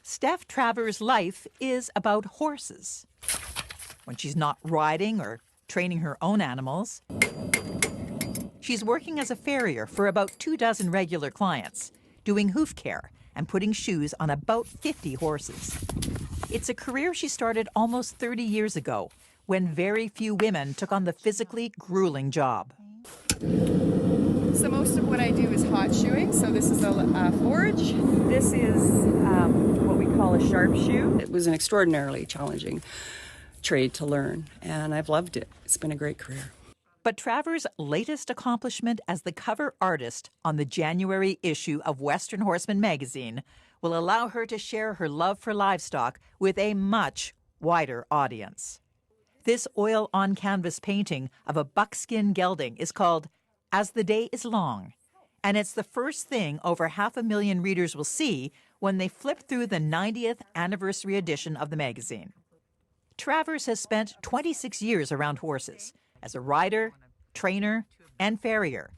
Steph Travers' life is about horses. When she's not riding or training her own animals, she's working as a farrier for about 24 regular clients, doing hoof care and putting shoes on about 50 horses. It's a career she started almost 30 years ago, when very few women took on the physically grueling job. So most of what I do is hot shoeing. So this is a forge. This is what we call a sharp shoe. It was an extraordinarily challenging trade to learn, and I've loved it. It's been a great career. But Travers' latest accomplishment as the cover artist on the January issue of Western Horseman magazine will allow her to share her love for livestock with a much wider audience. This oil-on-canvas painting of a buckskin gelding is called As the Day is Long, and it's the first thing over 500,000 readers will see when they flip through the 90th anniversary edition of the magazine. Travers has spent 26 years around horses as a rider, trainer, and farrier.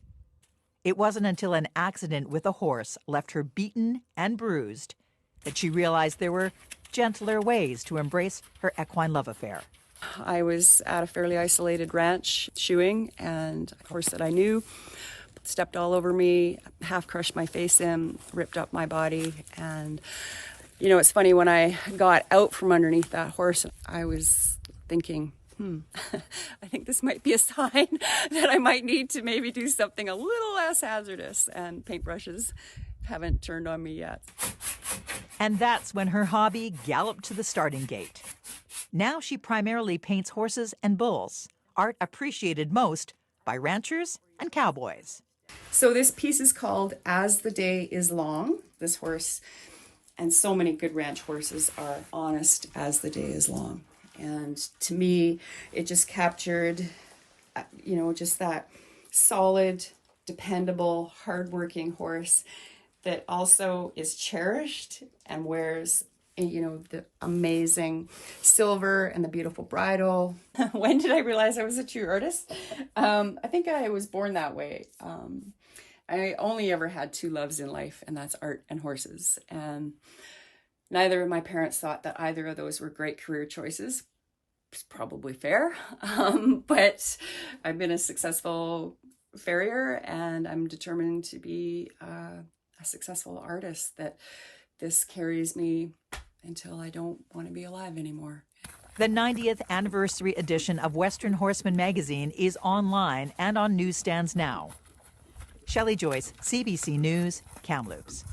It wasn't until an accident with a horse left her beaten and bruised that she realized there were gentler ways to embrace her equine love affair. I was at a fairly isolated ranch shoeing, and a horse that I knew stepped all over me, half crushed my face in, ripped up my body. And, you know, it's funny, when I got out from underneath that horse, I was thinking, I think this might be a sign that I might need to maybe do something a little less hazardous, and paintbrushes haven't turned on me yet. And that's when her hobby galloped to the starting gate. Now she primarily paints horses and bulls, art appreciated most by ranchers and cowboys. So this piece is called As the Day is Long. This horse, and so many good ranch horses, are honest as the day is long. And to me, it just captured, you know, just that solid, dependable, hardworking horse that also is cherished and wears, you know, the amazing silver and the beautiful bridle. When did I realize I was a true artist? I think I was born that way. I only ever had two loves in life, and that's art and horses. And neither of my parents thought that either of those were great career choices. It's probably fair, but I've been a successful farrier, and I'm determined to be a successful artist, that this carries me until I don't want to be alive anymore. The 90th anniversary edition of Western Horseman magazine is online and on newsstands now. Shelley Joyce, CBC News, Kamloops.